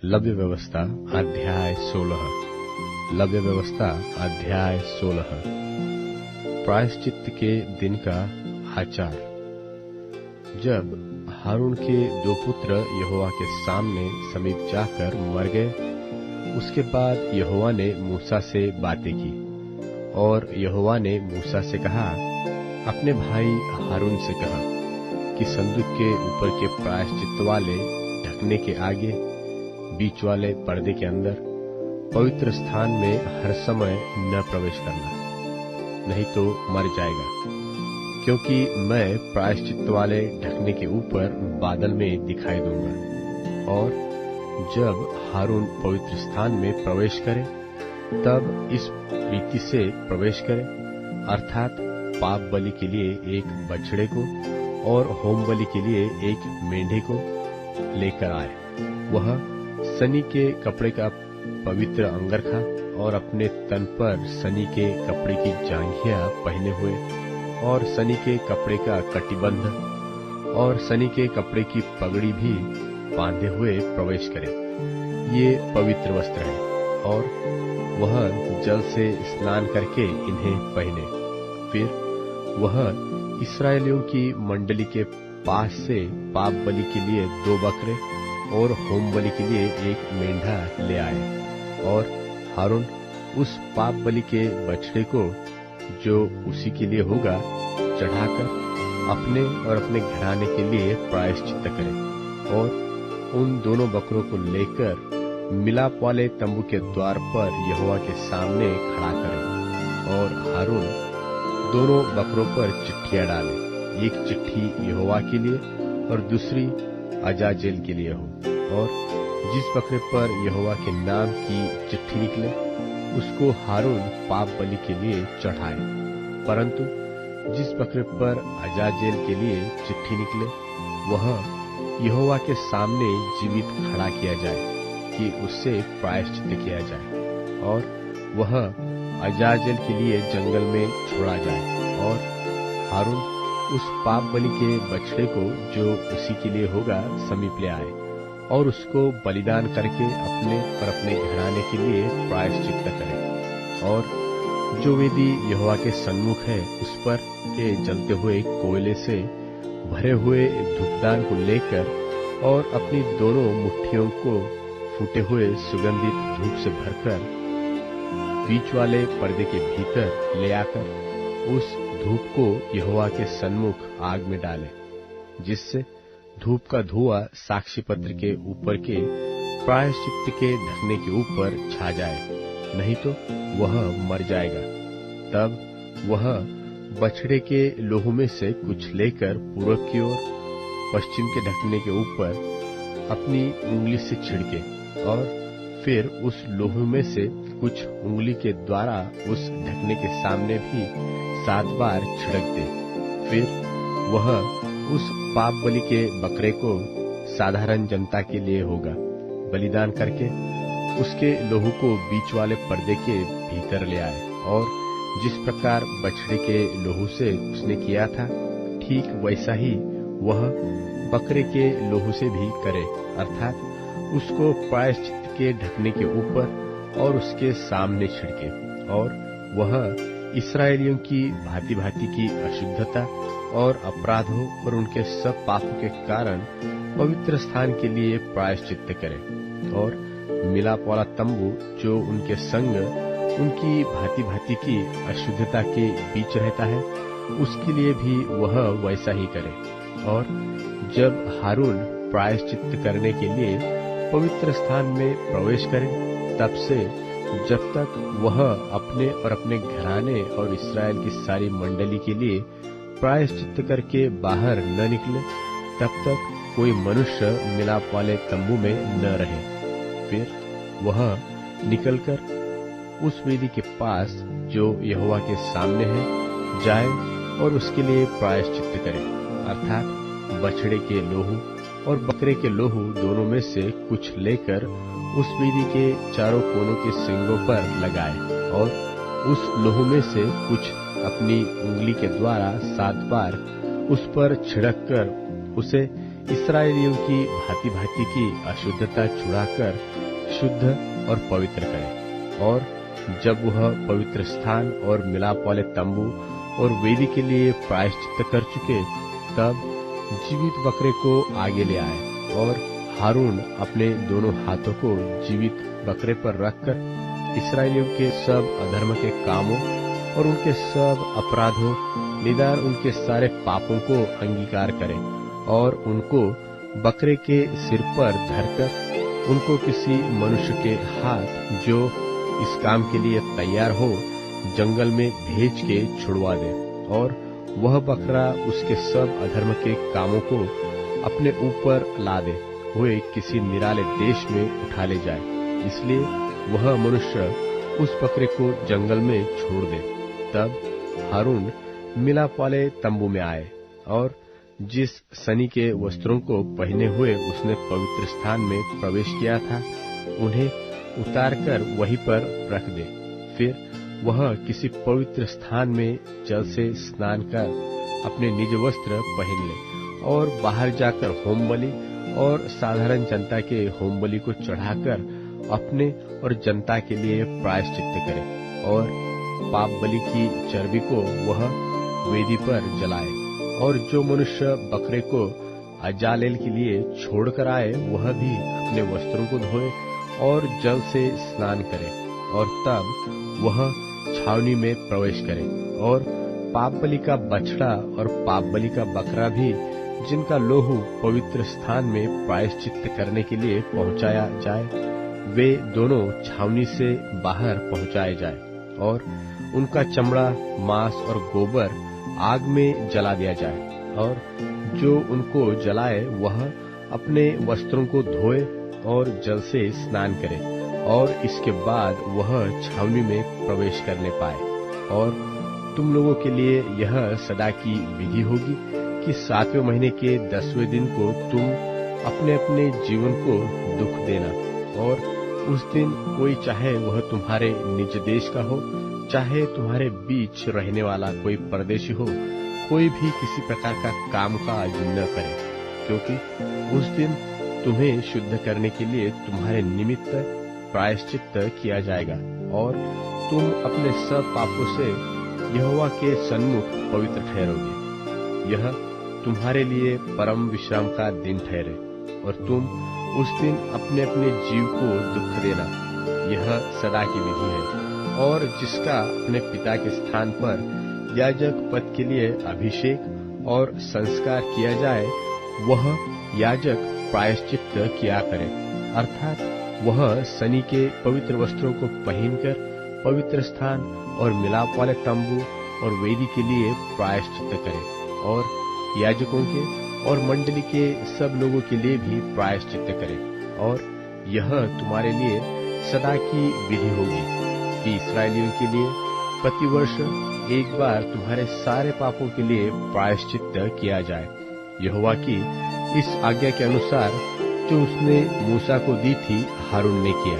लव्य व्यवस्था अध्याय 16। लव्य व्यवस्था अध्याय 16। प्रायश्चित्त के दिन का आचार। जब हारून के दो पुत्र यहोवा के सामने समीप जाकर मर गए, उसके बाद यहोवा ने मूसा से बातें की, और यहोवा ने मूसा से कहा, अपने भाई हारून से कहा कि संदूक के ऊपर के प्रायश्चित्त वाले ढकने के आगे बीच वाले पर्दे के अंदर पवित्र स्थान में हर समय न प्रवेश करना, नहीं तो मर जाएगा। क्योंकि मैं प्रायश्चित्त वाले ढकने के ऊपर बादल में दिखाई दूंगा, और जब हारून पवित्र स्थान में प्रवेश करे तब इस रीति से प्रवेश करे, अर्थात पाप बलि के लिए एक बछड़े को और होम बलि के लिए एक मेंढे को लेकर आए। वह सनी के कपड़े का पवित्र अंगरखा और अपने तन पर सनी के कपड़े की जांघिया पहने हुए और सनी के कपड़े का कटिबंध और सनी के कपड़े की पगड़ी भी बांधे हुए प्रवेश करे। ये पवित्र वस्त्र है, और वह जल से स्नान करके इन्हें पहने। फिर वह इस्राएलियों की मंडली के पास से पाप बलि के लिए 2 बकरे और होम बलि के लिए एक मेंढा ले आए, और हारून उस पाप बलि के बछड़े को, जो उसी के लिए होगा, चढ़ाकर अपने और अपने घराने के लिए प्रायश्चित्त करे, और उन दोनों बकरों को लेकर मिलाप वाले तंबू के द्वार पर यहोवा के सामने खड़ा करे। और हारून दोनों बकरों पर चिट्ठियां डाले, एक चिट्ठी यहोवा के लिए और दूसरी अजाजेल के लिए हो, और जिस बकरे पर यहोवा के नाम की चिट्ठी निकले उसको हारून पाप बलि के लिए चढ़ाए, परंतु जिस बकरे पर अजाजेल के लिए चिट्ठी निकले वह यहोवा के सामने जीवित खड़ा किया जाए कि उससे प्रायश्चित्त किया जाए, और वह अजाजेल के लिए जंगल में छोड़ा जाए। और हारून उस पाप बलि के बछड़े को, जो उसी के लिए होगा, समीप ले आए और उसको बलिदान करके अपने और अपने घराने के लिए प्रायश्चित्त करे। और जो वेदी यहोवा के सन्मुख है उस पर के जलते हुए कोयले से भरे हुए धूपदान को लेकर और अपनी दोनों मुट्ठियों को फूटे हुए सुगंधित धूप से भरकर बीच वाले पर्दे के भीतर ले आकर उस धूप को यहोवा के सन्मुख आग में डाले, जिससे धूप का धुआं साक्षी पत्र के ऊपर के प्रायश्चित्त के ढकने के ऊपर छा जाए, नहीं तो वह मर जाएगा। तब वह बछड़े के लोहू में से कुछ लेकर पूरब की ओर पश्चिम के ढकने के ऊपर अपनी उंगली से छिड़के, और फिर उस लोहू में से कुछ उंगली के द्वारा उस ढकने के सामने भी 7 बार छिड़क दे। फिर वह उस पाप बलि के बकरे को साधारण जनता के लिए होगा बलिदान करके उसके लोहू को बीच वाले पर्दे के भीतर ले आए, और जिस प्रकार बछड़े के लोहू से उसने किया था ठीक वैसा ही वह बकरे के लोहू से भी करे, अर्थात उसको प्रायश्चित्त के ढकने के ऊपर और उसके सामने छिड़के। और वह इस्राएलियों की भांति भांति की अशुद्धता और अपराधों और उनके सब पापों के कारण पवित्र स्थान के लिए प्रायश्चित्त करे, और मिलाप वाला तंबू जो उनके संग उनकी भांति भांति की अशुद्धता के बीच रहता है उसके लिए भी वह वैसा ही करे। और जब हारून प्रायश्चित्त करने के लिए पवित्र स्थान में प्रवेश करे, तब से जब तक वह अपने और अपने घराने और इस्राएल की सारी मंडली के लिए प्रायश्चित्त करके बाहर न निकले, तब तक कोई मनुष्य मिलाप वाले तंबू में न रहे। फिर वह निकलकर उस वेदी के पास जो यहोवा के सामने है जाए और उसके लिए प्रायश्चित्त करे, अर्थात बछड़े के लोहू और बकरे के लोहू दोनों में से कुछ लेकर उस वेदी के चारों कोनों के सींगों पर लगाए, और उस लोहू में से कुछ अपनी उंगली के द्वारा 7 बार उस पर छिड़क कर उसे इसराइलियों की भांति भांति की अशुद्धता छुड़ाकर शुद्ध और पवित्र करे। और जब वह पवित्र स्थान और मिलाप वाले तंबू और वेदी के लिए प्रायश्चित कर चुके, तब जीवित बकरे को आगे ले आए और हारून अपने दोनों हाथों को जीवित बकरे पर रखकर इसराइलियों के सब अधर्म के कामों और उनके सब अपराधों, निदान उनके सारे पापों को अंगीकार करे और उनको बकरे के सिर पर धरकर उनको किसी मनुष्य के हाथ जो इस काम के लिए तैयार हो जंगल में भेज के छुड़वा दे, और वह बकरा उसके सब अधर्म के कामों को अपने ऊपर लादे हुए किसी निराले देश में उठा ले जाए। इसलिए वह मनुष्य उस बकरे को जंगल में छोड़ दे। तब हारून मिलाप वाले तंबू में आए और जिस सनी के वस्त्रों को पहने हुए उसने पवित्र स्थान में प्रवेश किया था, उन्हें उतारकर वहीं पर रख दे। फिर वह किसी पवित्र स्थान में जल से स्नान कर अपने निज वस्त्र पहन ले और बाहर जाकर होम बलि और साधारण जनता के होम बलि को चढ़ाकर अपने और जनता के लिए प्रायश्चित करे, और पाप बलि की चर्बी को वह वेदी पर जलाए। और जो मनुष्य बकरे को अजालेल के लिए छोड़कर आए, वह भी अपने वस्त्रों को धोए और जल से स्नान करे, और तब वह छावनी में प्रवेश करे। और पाप बलि का बछड़ा और पाप बलि का बकरा भी, जिनका लोहू पवित्र स्थान में प्रायश्चित करने के लिए पहुंचाया जाए, वे दोनों छावनी से बाहर पहुंचाए जाए, और उनका चमड़ा, मांस और गोबर आग में जला दिया जाए। और जो उनको जलाए वह अपने वस्त्रों को धोए और जल से स्नान करे, और इसके बाद वह छावनी में प्रवेश करने पाए। और तुम लोगों के लिए यह सदा की विधि होगी कि 7वें महीने के 10वें दिन को तुम अपने अपने जीवन को दुख देना, और उस दिन कोई, चाहे वह तुम्हारे निज देश का हो, चाहे तुम्हारे बीच रहने वाला कोई परदेशी हो, कोई भी किसी प्रकार का काम काज न करे, क्योंकि उस दिन तुम्हें शुद्ध करने के लिए तुम्हारे निमित्त प्रायश्चित किया जाएगा, और तुम अपने सब पापों से यहोवा के सन्मुख पवित्र ठहरोगे। यह तुम्हारे लिए परम विश्राम का दिन ठहरे, और तुम उस दिन अपने अपने जीव को दुख देना। यह सदा की विधि है। और जिसका अपने पिता के स्थान पर याजक पद के लिए अभिषेक और संस्कार किया जाए, वह याजक प्रायश्चित किया करे, अर्थात वह सनी के पवित्र वस्त्रों को पहनकर पवित्र स्थान और मिलाप वाले तंबू और वेदी के लिए प्रायश्चित करे, और याजकों के और मंडली के सब लोगों के लिए भी प्रायश्चित करे। और यह तुम्हारे लिए सदा की विधि होगी कि इसराइलियों के लिए प्रतिवर्ष एक बार तुम्हारे सारे पापों के लिए प्रायश्चित किया जाए, यहोवा की इस आज्ञा के अनुसार जो उसने मूसा को दी थी, हारून ने किया।